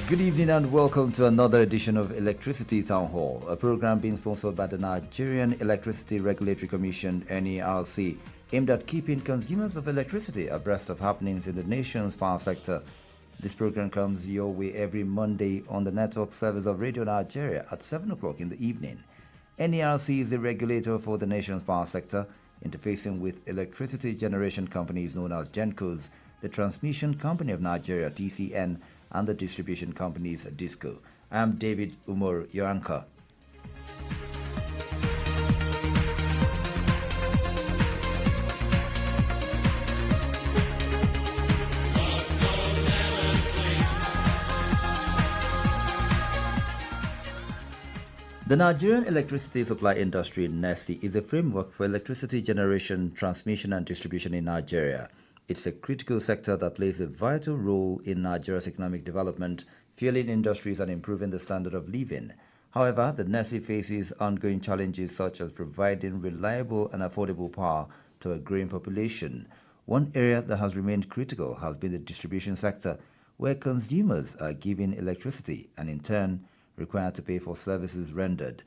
Good evening and welcome to another edition of Electricity Town Hall, a program being sponsored by the Nigerian Electricity Regulatory Commission (NERC), aimed at keeping consumers of electricity abreast of happenings in the nation's power sector. This program comes your way every Monday on the network service of Radio Nigeria at 7 o'clock in the evening. NERC is the regulator for the nation's power sector, interfacing with electricity generation companies known as GENCOs, the Transmission Company of Nigeria (TCN), and the distribution companies DISCO. I am David Umar, your anchor. The Nigerian electricity supply industry (NERC) is a framework for electricity generation, transmission and distribution in Nigeria. It's a critical sector that plays a vital role in Nigeria's economic development, fueling industries and improving the standard of living. However, the NERC faces ongoing challenges such as providing reliable and affordable power to a growing population. One area that has remained critical has been the distribution sector, where consumers are given electricity and in turn required to pay for services rendered.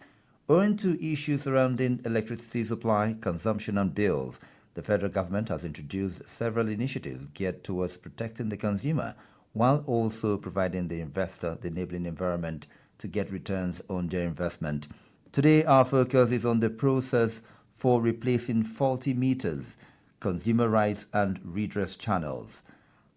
Owing to issues surrounding electricity supply, consumption and bills, the federal government has introduced several initiatives geared towards protecting the consumer while also providing the investor the enabling environment to get returns on their investment. Today, our focus is on the process for replacing faulty meters, consumer rights and redress channels.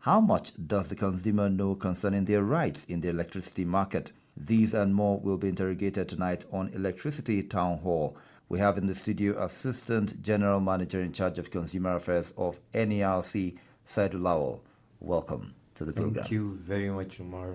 How much does the consumer know concerning their rights in the electricity market? These and more will be interrogated tonight on Electricity Town Hall. We have in the studio Assistant General Manager in charge of Consumer Affairs of NERC, Saidu Lawal. Welcome to the program. Thank you very much, Umar.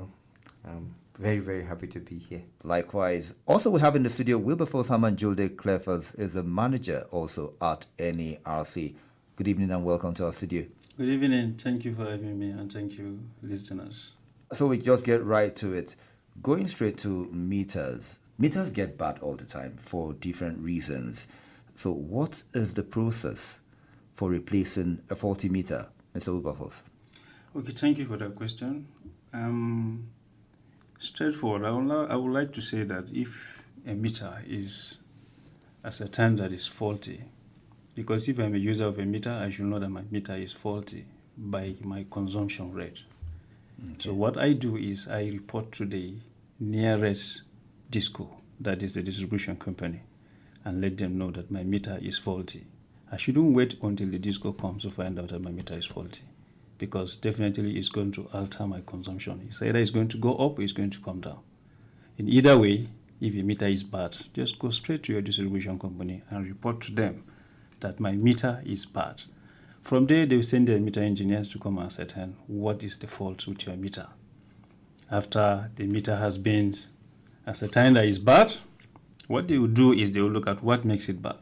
I'm very, very happy to be here. Likewise. Also, we have in the studio Wilberforce Haman Julde Clefers, is a manager also at NERC. Good evening and welcome to our studio. Good evening. Thank you for having me and thank you, listeners. So we just get right to it. Going straight to meters. Meters get bad all the time for different reasons. So what is the process for replacing a faulty meter, Mr. Wilberforce? Okay, thank you for that question. Straightforward. I would like to say that if a meter is ascertained that is faulty, because if I'm a user of a meter, I should know that my meter is faulty by my consumption rate. Okay. So what I do is I report to the nearest DISCO, that is the distribution company, and let them know that my meter is faulty. I shouldn't wait until the DISCO comes to find out that my meter is faulty, because definitely it's going to alter my consumption. It's either it's going to go up or it's going to come down. In either way, if your meter is bad, just go straight to your distribution company and report to them that my meter is bad. From there, they will send their meter engineers to come and ascertain what is the fault with your meter. After the meter has been ascertained that it's bad, what they will do is they will look at what makes it bad.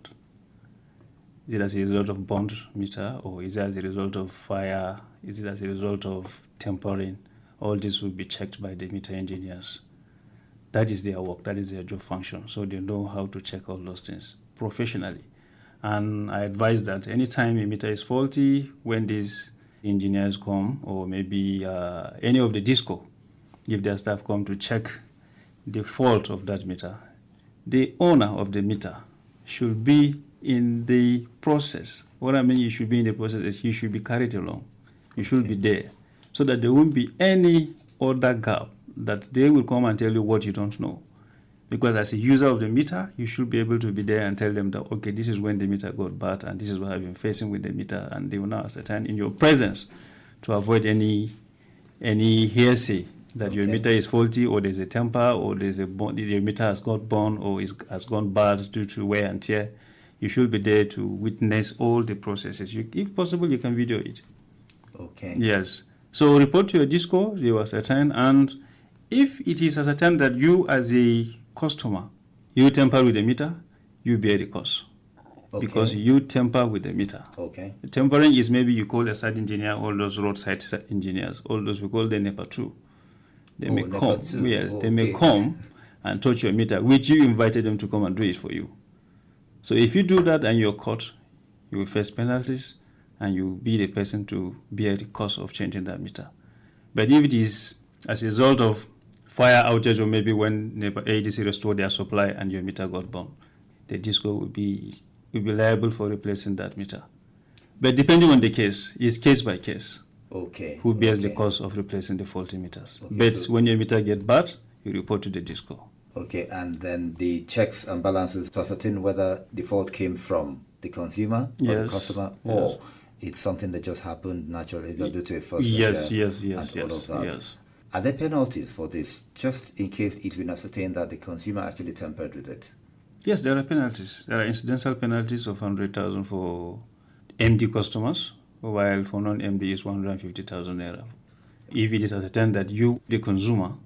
Is it as a result of burnt meter, or is it as a result of fire? Is it as a result of tempering? All this will be checked by the meter engineers. That is their work, that is their job function. So they know how to check all those things professionally. And I advise that anytime a meter is faulty, when these engineers come, or maybe any of the DISCO, if their staff come to check the fault of that meter, the owner of the meter should be in the process. What I mean, you should be in the process is you should be carried along. You should be there, so that there won't be any other gap that they will come and tell you what you don't know. Because as a user of the meter, you should be able to be there and tell them that, okay, this is when the meter got bad and this is what I've been facing with the meter, and they will now ascertain in your presence to avoid any hearsay that your meter is faulty, or there's a temper, or your meter has got burned, or has gone bad due to wear and tear. You should be there to witness all the processes. If possible, you can video it. Okay. Yes. So report to your DISCO, they will ascertain, and if it is ascertained that you as a customer, you tamper with the meter, you bear the cost. Okay. Because you tamper with the meter. Okay. Tampering is maybe you call a site engineer, all those roadside engineers, all those we call the NEPA 2. They may come, they may come and touch your meter, which you invited them to come and do it for you. So if you do that and you're caught, you will face penalties and you will be the person to bear the cost of changing that meter. But if it is as a result of fire outage, or maybe when ADC restored their supply and your meter got burned, the DISCO will be liable for replacing that meter. But depending on the case, it's case by case. Okay. Who bears the cost of replacing the faulty meters? Okay, But so when your meter gets bad, you report to the DISCO. Okay, and then the checks and balances to ascertain whether the fault came from the consumer or the customer, or it's something that just happened naturally due to a force majeure and all of that. Yes. Are there penalties for this, just in case it's been ascertained that the consumer actually tampered with it? Yes, there are penalties. There are incidental penalties of 100,000 for MD customers, while for non-MD is 150,000 naira. If it is ascertained that you, the consumer,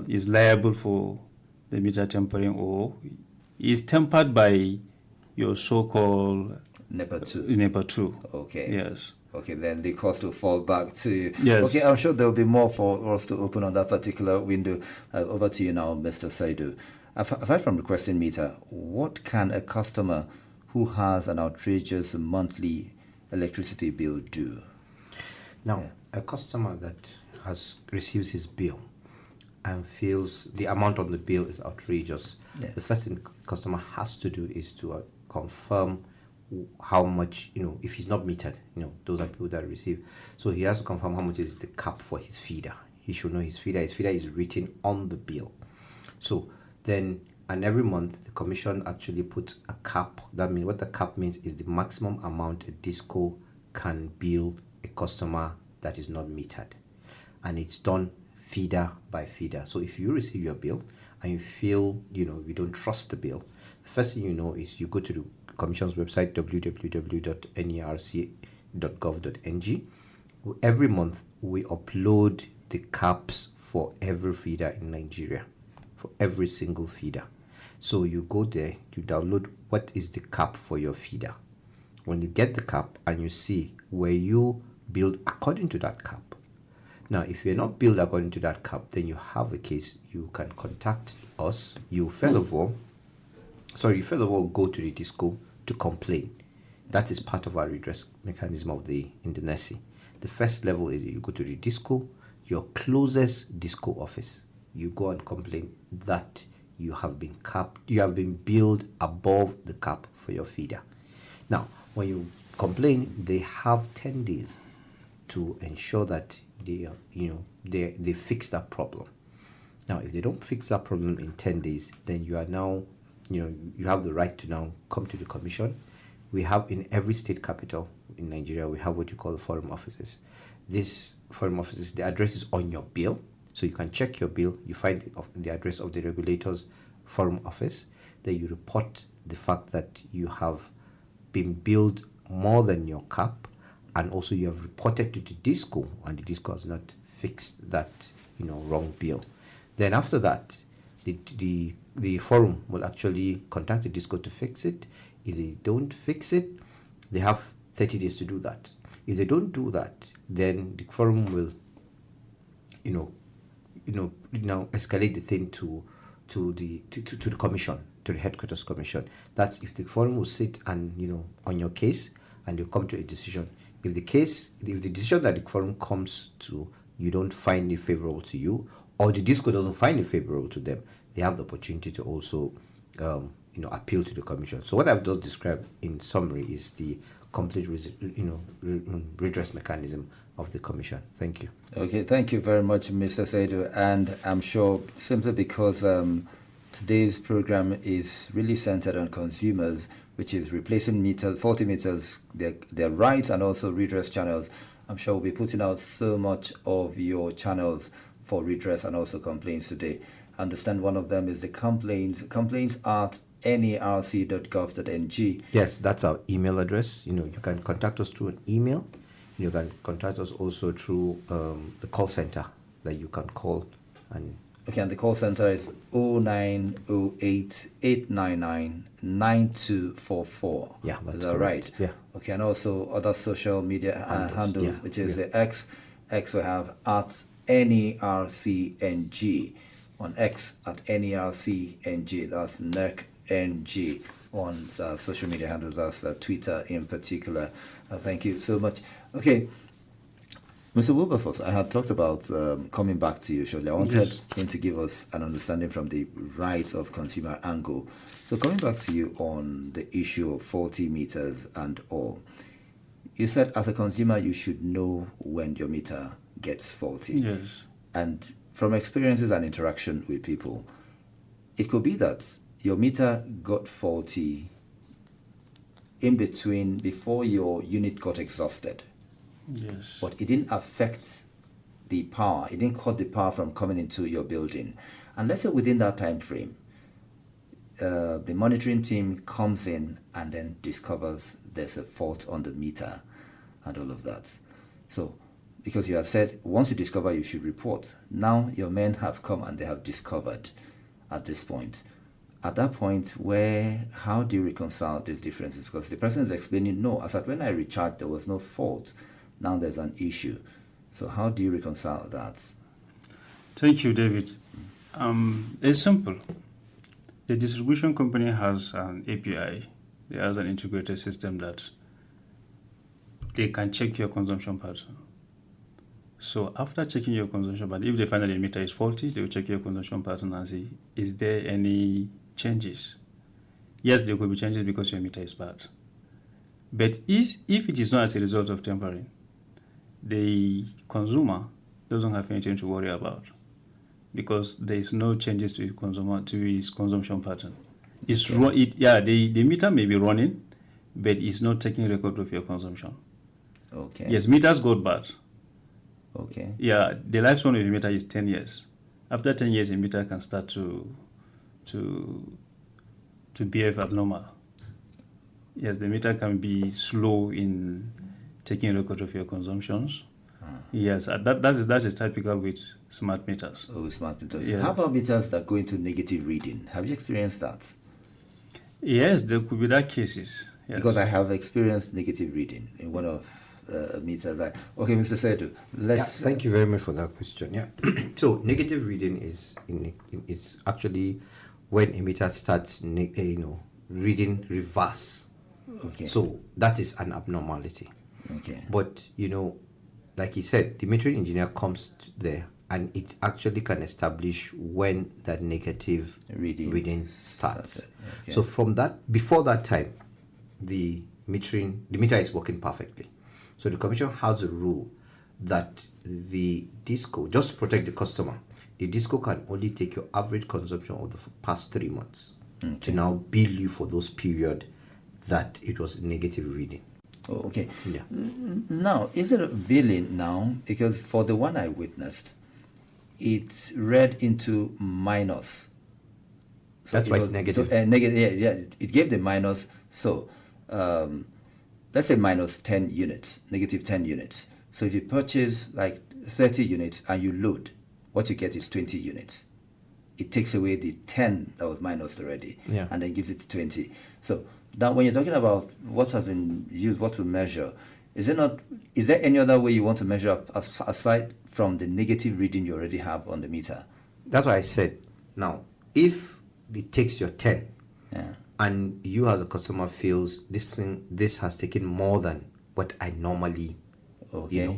is liable for the meter tampering, or is tempered by your so-called NEPA 2. NEPA 2. Okay. Yes. Okay, then the cost will fall back to you. Yes. Okay, I'm sure there will be more for us to open on that particular window. Over to you now, Mr. Saidu. Aside from requesting meter, what can a customer who has an outrageous monthly electricity bill do? Now, a customer that receives his bill and feels the amount on the bill is outrageous, the first thing the customer has to do is to confirm how much, if he's not metered, those are people that receive. So he has to confirm how much is the cap for his feeder. He should know his feeder. His feeder is written on the bill. So then, and every month, the commission actually puts a cap. That means, what the cap means is the maximum amount a DISCO can bill a customer that is not metered. And it's done feeder by feeder. So if you receive your bill and you feel, you don't trust the bill, the first thing you know is you go to the Commission's website, www.nerc.gov.ng. Every month, we upload the caps for every feeder in Nigeria, for every single feeder. So you go there, you download what is the cap for your feeder. When you get the cap and you see where you build according to that cap. Now, if you're not billed according to that cap, then you have a case. You can contact us. You first of all go to the DISCO to complain. That is part of our redress mechanism in the NERC. The first level is you go to the DISCO, your closest DISCO office. You go and complain that you have been billed above the cap for your feeder. Now, when you complain, they have 10 days to ensure that they fix that problem. Now, if they don't fix that problem in 10 days, then you are now, you have the right to now come to the commission. We have in every state capital in Nigeria, we have what you call the forum offices. These forum offices, the address is on your bill, so you can check your bill. You find the address of the regulator's forum office. Then you report the fact that you have been billed more than your cap, and also you have reported to the DISCO, and the DISCO has not fixed that wrong bill. Then after that, the forum will actually contact the DISCO to fix it. If they don't fix it, they have 30 days to do that. If they don't do that, then the forum will escalate the thing to the commission, to the headquarters commission. That's if the forum will sit and on your case, and they'll come to a decision. If the decision that the forum comes to, you don't find it favorable to you, or the DISCO doesn't find it favorable to them, they have the opportunity to also appeal to the commission. So what I've just described in summary is the complete redress mechanism of the commission. Thank you. Okay, thank you very much, Mr. Saidu. And I'm sure simply because today's program is really centered on consumers, which is replacing faulty meters, their rights, and also redress channels, I'm sure we'll be putting out so much of your channels for redress and also complaints today. I understand one of them is the complaints at nerc.gov.ng. Yes, that's our email address. You can contact us through an email. You can contact us also through the call center that you can call. And the call center is 0908 899 9244. Yeah, that's is that correct. right? Yeah. Okay, and also other social media handles, which is the X. We have at NERCNG on X at NERCNG. That's NERCNG on social media handles. That's Twitter in particular. Thank you so much. Okay, Mr. Wilberforce, I had talked about coming back to you shortly. I wanted Yes. him to give us an understanding from the rights of consumer angle. So coming back to you on the issue of faulty meters and all, you said as a consumer you should know when your meter gets faulty. Yes. And from experiences and interaction with people, it could be that your meter got faulty in between before your unit got exhausted. Yes. But it didn't affect the power. It didn't cut the power from coming into your building. And let's say within that time frame, the monitoring team comes in and then discovers there's a fault on the meter and all of that. So, because you have said once you discover, you should report. Now your men have come and they have discovered at this point. At that point, how do you reconcile these differences? Because the person is explaining, no, as at when I recharged, there was no fault. Now there's an issue. So how do you reconcile that? Thank you, David. It's simple. The distribution company has an API. It has an integrated system that they can check your consumption pattern. So after checking your consumption pattern, if they find that the meter is faulty, they will check your consumption pattern and see, is there any changes? Yes, there could be changes because your meter is bad. But if it is not as a result of tampering, the consumer doesn't have anything to worry about because there is no changes to his consumption pattern. The meter may be running, but it's not taking record of your consumption. Okay. Yes, meters got bad. Okay. Yeah, the lifespan of a meter is 10 years. After 10 years, a meter can start to behave abnormal. Yes, the meter can be slow in taking record of your consumptions. Yes, that is typical with smart meters. Oh, smart meters. Yes. How about meters that go into negative reading? Have you experienced that? Yes, there could be that cases. Yes. Because I have experienced negative reading in one of meters. Okay, Mr. Sedu, let's... Thank you very much for that question. Yeah. So negative reading is actually when a meter starts, reading reverse. Okay. So that is an abnormality. Okay. But like he said, the metering engineer comes there and it actually can establish when that negative reading starts. Okay. So from that, before that time, the meter is working perfectly. So the commission has a rule that the disco, just to protect the customer, the disco can only take your average consumption of the past 3 months to now bill you for those period that it was negative reading. Oh, okay. Yeah. Now, is it a billing now? Because for the one I witnessed, it's read into minus. So That's why it's negative. It gave the minus. So, let's say minus 10 units, negative 10 units. So if you purchase like 30 units and you load, what you get is 20 units. It takes away the 10 that was minus already, and then gives it 20. So now when you're talking about what has been used, what to measure, is there any other way you want to measure up aside from the negative reading you already have on the meter? That's why I said, now, if it takes your 10, and you as a customer feels this has taken more than what I normally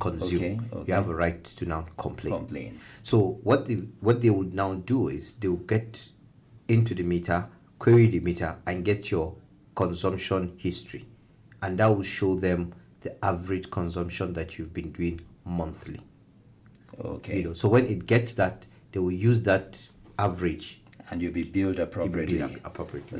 consume, you have a right to now complain. So what they would now do is they will get into the meter, query the meter, and get your consumption history, and that will show them the average consumption that you've been doing monthly. Okay. So when it gets that, they will use that average. And you'll be billed appropriately.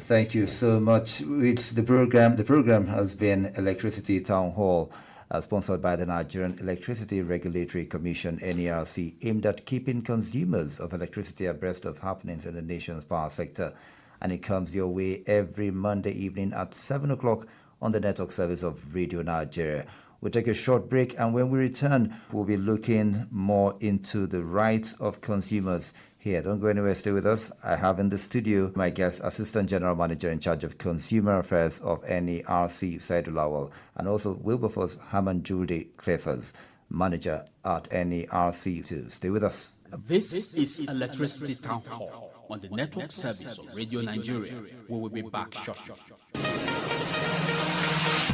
Thank you so much. It's the program. The program has been Electricity Town Hall, sponsored by the Nigerian Electricity Regulatory Commission, NERC, aimed at keeping consumers of electricity abreast of happenings in the nation's power sector. And it comes your way every Monday evening at 7 o'clock on the network service of Radio Nigeria. We'll take a short break, and when we return, we'll be looking more into the rights of consumers here. Don't go anywhere, stay with us. I have in the studio my guest, Assistant General Manager in charge of Consumer Affairs of NERC, Sedu Lawal, and also Wilberforce Hamanjulde Clefers, Manager at NERC too. Stay with us. This is Electricity Town Hall on the network service of Radio Nigeria. We will be back shortly.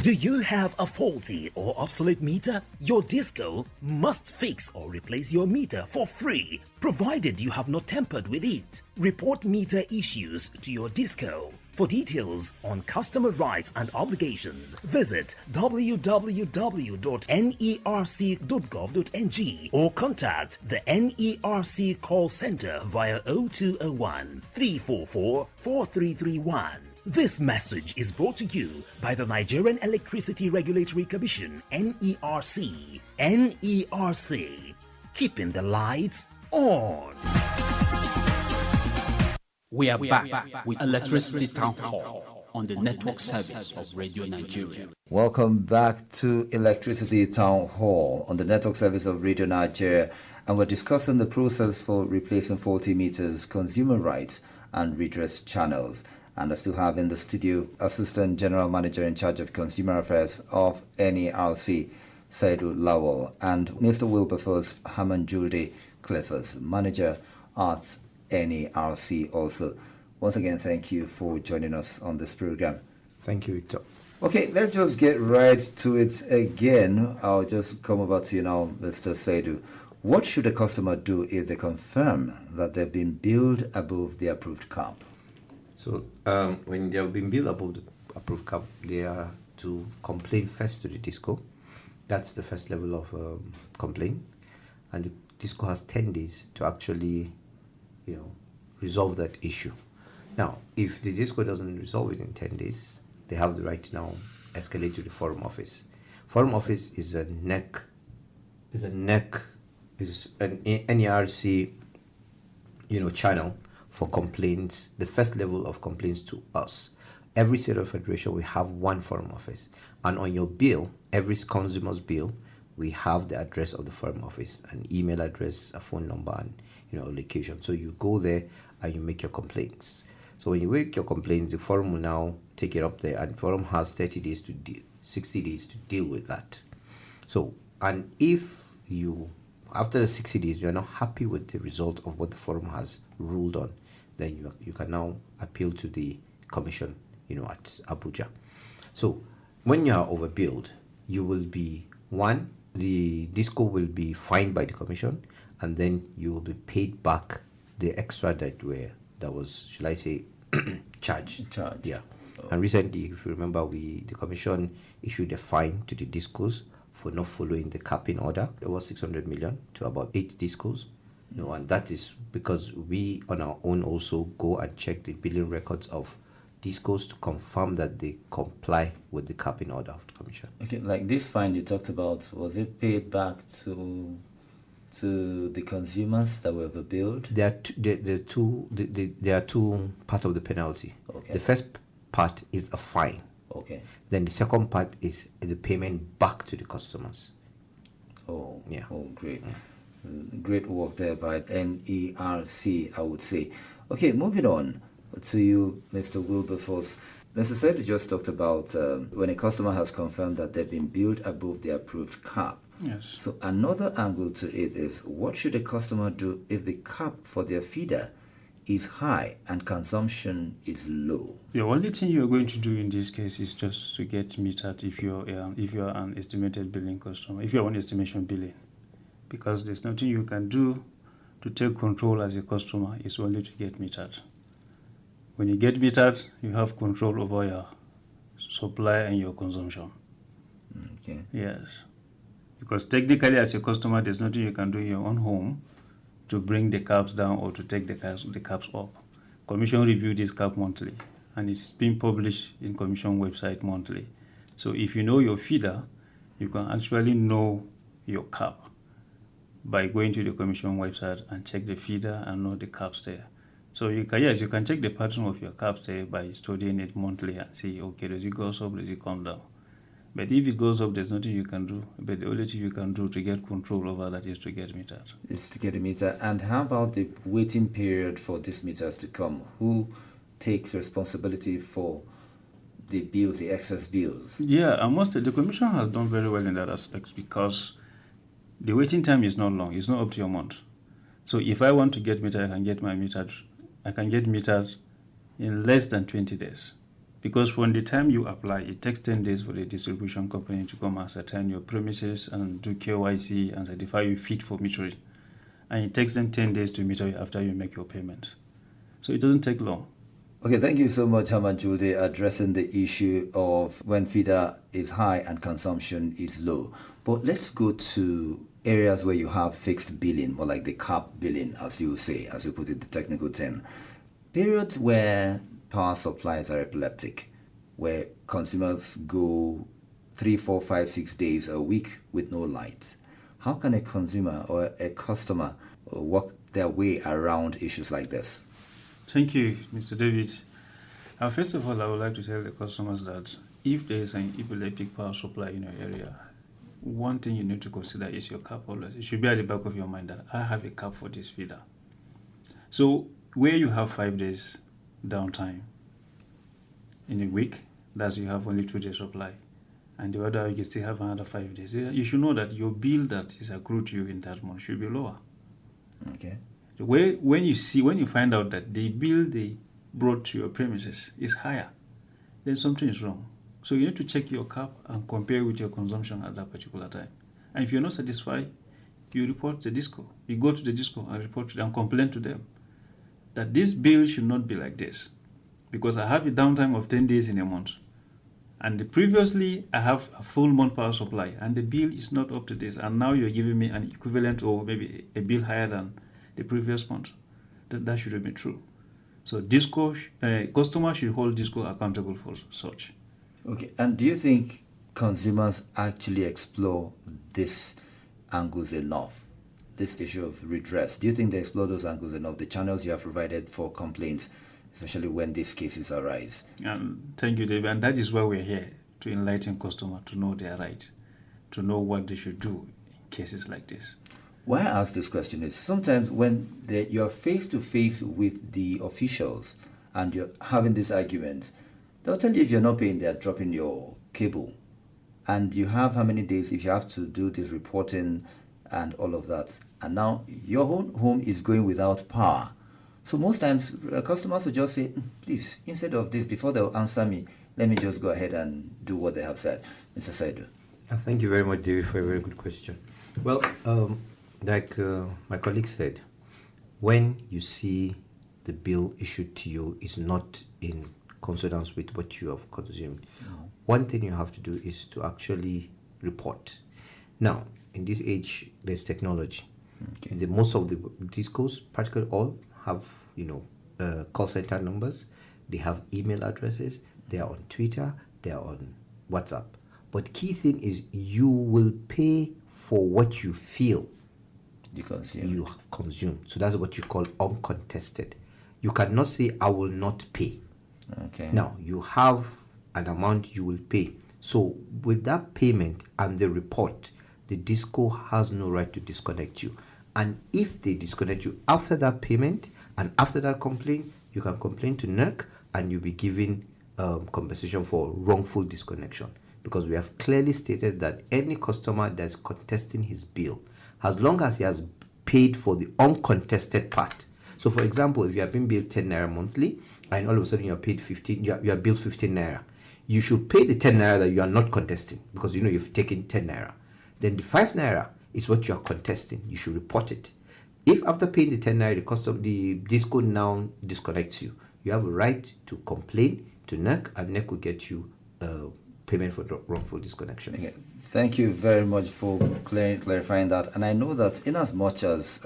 Do you have a faulty or obsolete meter? Your disco must fix or replace your meter for free, provided you have not tampered with it. Report meter issues to your disco. For details on customer rights and obligations, visit www.nerc.gov.ng or contact the NERC call center via 0201 344 4331. This message is brought to you by the Nigerian Electricity Regulatory Commission, NERC. NERC, keeping the lights on. We are back with Electricity Town Hall on the network service of Radio Nigeria. Welcome back to Electricity Town Hall on the network service of Radio Nigeria, and we're discussing the process for replacing faulty meters, consumer rights, and redress channels. And I still have in the studio Assistant General Manager in charge of Consumer Affairs of NERC, Saidu Lawal, and Mr. Wilberforce Hamanjulde Clifford, Manager at NERC also. Once again, thank you for joining us on this program. Thank you, Victor. Okay, let's just get right to it again. I'll just come over to you now, Mr. Saidu. What should a customer do if they confirm that they've been billed above the approved cap? So when they have been billed above the approved cap, they are to complain first to the DISCO. That's the first level of complaint. And the DISCO has 10 days to actually, resolve that issue. Now, if the DISCO doesn't resolve it in 10 days, they have the right to now escalate to the forum office. Forum office is an NERC, channel for complaints, the first level of complaints to us. Every state of federation, we have one forum office. And on your bill, every consumer's bill, we have the address of the forum office, an email address, a phone number, and location. So you go there and you make your complaints. So when you make your complaints, the forum will now take it up there, and the forum has 60 days to deal with that. So, and if you, after the 60 days, you are not happy with the result of what the forum has ruled on, then you can now appeal to the commission, at Abuja. So when you are overbilled, you will be, the DISCO will be fined by the commission, and then you will be paid back the extra that was, should I say, charged. Yeah. Oh. And recently, if you remember, the commission issued a fine to the DISCOs for not following the capping order. There was 600 million to about 8 DISCOs. And that is because we on our own also go and check the billing records of DISCOs to confirm that they comply with the capping order of the commission. Okay, like this fine you talked about, was it paid back to the consumers that were overbilled? There are two parts of the penalty. Okay. The first part is a fine. Okay. Then the second part is the payment back to the customers. Oh, yeah. Oh, great. Great work there by NERC, I would say. Okay, moving on to you, Mr. Wilberforce. Mr. Said just talked about when a customer has confirmed that they've been billed above the approved cap. Yes. So another angle to it is, what should a customer do if the cap for their feeder is high and consumption is low? The only thing you're going to do in this case is just to get metered if you're an estimated billing customer, if you're on estimation billing, because there's nothing you can do to take control as a customer. It's only to get metered. When you get metered, you have control over your supply and your consumption. Okay. Yes. Because technically, as a customer, there's nothing you can do in your own home to bring the caps down or to take the caps up. Commission review this cap monthly, and it's being published in Commission website monthly. So if you know your feeder, you can actually know your cap by going to the Commission website and check the feeder and know the caps there. So you can check the pattern of your caps there by studying it monthly and see, okay, does it go up, does it come down? But if it goes up, there's nothing you can do. But the only thing you can do to get control over that is to get metered. It's to get a meter. And how about the waiting period for these meters to come? Who takes responsibility for the bills, the excess bills? Yeah, the Commission has done very well in that aspect, because the waiting time is not long. It's not up to a month. So if I want to get metered, I can get metered in less than 20 days. Because from the time you apply, it takes 10 days for the distribution company to come ascertain your premises and do KYC and certify you fit for metering. And it takes them 10 days to meter you after you make your payment. So it doesn't take long. Okay, thank you so much, Hamad Julde, addressing the issue of when feeder is high and consumption is low. But let's go to areas where you have fixed billing, or like the cap billing, as you say, as you put it, the technical term. Periods where power supplies are epileptic, where consumers go 3, 4, 5, 6 days a week with no lights. How can a consumer or a customer work their way around issues like this? Thank you, Mr. David. First of all, I would like to tell the customers that if there is an epileptic power supply in your area, one thing you need to consider is your cap always. It should be at the back of your mind that I have a cap for this feeder. So where you have 5 days downtime in a week, that's you have only 2 days supply, and the other week you still have another 5 days. You should know that your bill that is accrued to you in that month should be lower. Okay. When you find out that the bill they brought to your premises is higher, then something is wrong. So you need to check your cap and compare with your consumption at that particular time. And if you're not satisfied, you report the DISCO. You go to the DISCO and report to them and complain to them that this bill should not be like this, because I have a downtime of 10 days in a month, and previously I have a full month power supply, and the bill is not up to this, and now you're giving me an equivalent or maybe a bill higher than the previous month. That shouldn't be true. So DISCO, customer should hold DISCO accountable for such. Okay, and do you think consumers actually explore these angles enough? This issue of redress, do you think they explore those angles enough? The channels you have provided for complaints, especially when these cases arise. Thank you, David. And that is why we're here, to enlighten customers to know their right, to know what they should do in cases like this. Why I ask this question is sometimes when you're face to face with the officials and you're having this argument, they'll tell you if you're not paying, they're dropping your cable. And you have how many days if you have to do this reporting and all of that. And now your own home is going without power. So most times customers will just say, please, instead of this, before they'll answer me, let me just go ahead and do what they have said. Mr. Saidu. Thank you very much, David, for a very good question. Well, like my colleague said, when you see the bill issued to you is not in consonance with what you have consumed, one thing you have to do is to actually report. Now, in this age, there's technology. Okay. Most of the DISCOs, practically all, have call center numbers. They have email addresses. They are on Twitter. They are on WhatsApp. But key thing is you will pay for what you feel you have consumed. So that's what you call uncontested. You cannot say I will not pay. Okay. Now you have an amount you will pay. So with that payment and the report, the DISCO has no right to disconnect you. And if they disconnect you after that payment and after that complaint, you can complain to NERC and you'll be given compensation for wrongful disconnection. Because we have clearly stated that any customer that's contesting his bill, as long as he has paid for the uncontested part. So for example, if you have been billed 10 naira monthly and all of a sudden you are paid 15, you are billed 15 naira, you should pay the 10 naira that you are not contesting because you've taken 10 naira. Then the 5 naira is what you are contesting. You should report it. If after paying the 10 naira, the DISCO now disconnects you, you have a right to complain to NERC, and NERC will get you payment for wrongful disconnection. Okay. Thank you very much for clarifying that. And I know that in as much as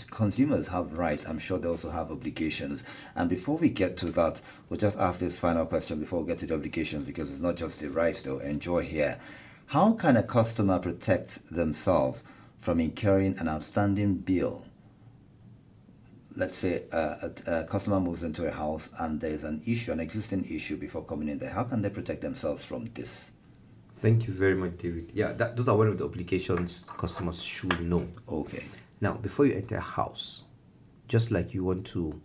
consumers have rights, I'm sure they also have obligations. And before we get to that, we'll just ask this final question before we get to the obligations, because it's not just the rights they'll enjoy here. How can a customer protect themselves from incurring an outstanding bill? Let's say a customer moves into a house and there is an issue, an existing issue before coming in there. How can they protect themselves from this? Thank you very much, David. Yeah, those are one of the obligations customers should know. Okay. Now, before you enter a house, just like you want to,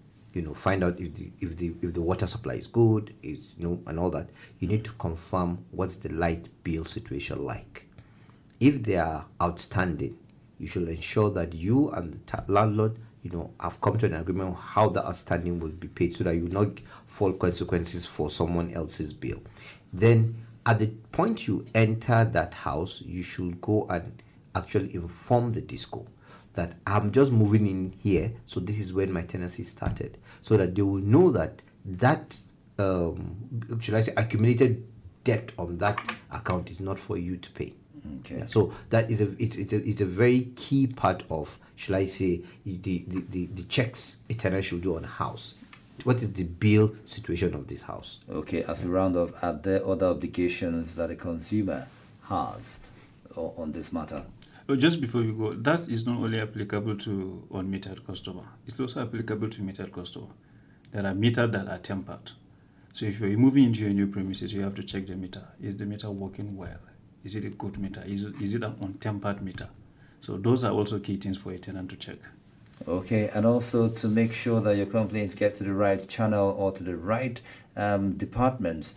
find out if the water supply is good, and all that, you need to confirm what's the light bill situation like. If they are outstanding, you should ensure that you and the landlord, have come to an agreement on how the outstanding will be paid, so that you will not fall consequences for someone else's bill. Then at the point you enter that house, you should go and actually inform the disco that I'm just moving in here, so this is when my tenancy started, so that they will know that should I say, accumulated debt on that account is not for you to pay. Okay. Yeah, so that is it's a very key part of, should I say, the checks a tenant should do on a house. What is the bill situation of this house? Okay, as we round off, are there other obligations that a consumer has on this matter? Well, just before you go, that is not only applicable to unmetered customer, it's also applicable to metered customer. There are meters that are tempered. So if you're moving into your new premises, you have to check the meter. Is the meter working well? Is it a good meter? Is it an untempered meter? So those are also key things for a tenant to check. Okay, and also to make sure that your complaints get to the right channel or to the right department,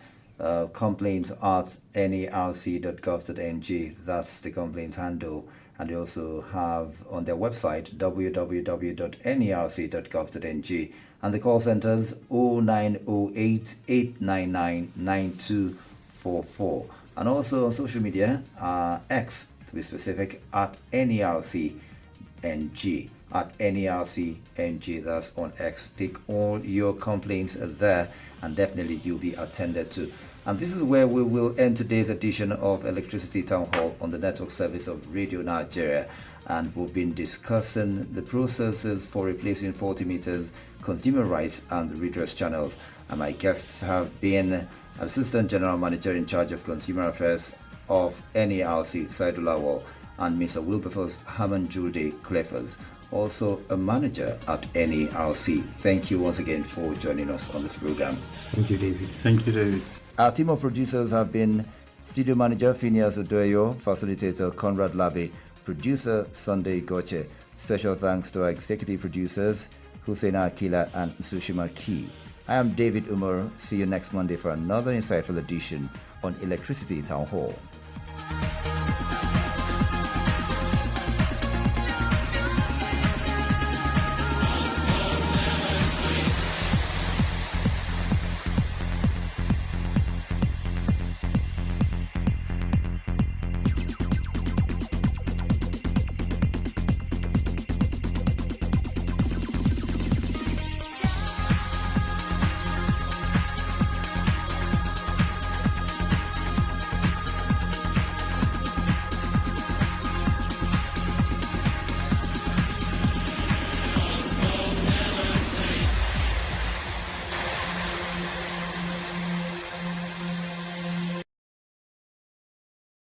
complaints at nerc.gov.ng. That's the complaints handle. And they also have on their website www.nerc.gov.ng, and the call centers 0908 899 9244. And also on social media, X to be specific, at NERCNG. At NERCNG, that's on X. Take all your complaints there, and definitely you'll be attended to. And this is where we will end today's edition of Electricity Town Hall on the network service of Radio Nigeria. And we've been discussing the processes for replacing faulty meters, consumer rights, and the redress channels. And my guests have been Assistant General Manager in charge of Consumer Affairs of NERC, Saidullah Wall, and Mr. Wilberforce Hammond Julde Cleffers, also a manager at NERC. Thank you once again for joining us on this program. Thank you, David. Thank you, David. Our team of producers have been Studio Manager Phineas Odoyo, Facilitator Conrad Lavi, Producer Sunday Goche. Special thanks to our executive producers Hussein Akila and Sushima Key. I am David Umar. See you next Monday for another insightful edition on Electricity Town Hall.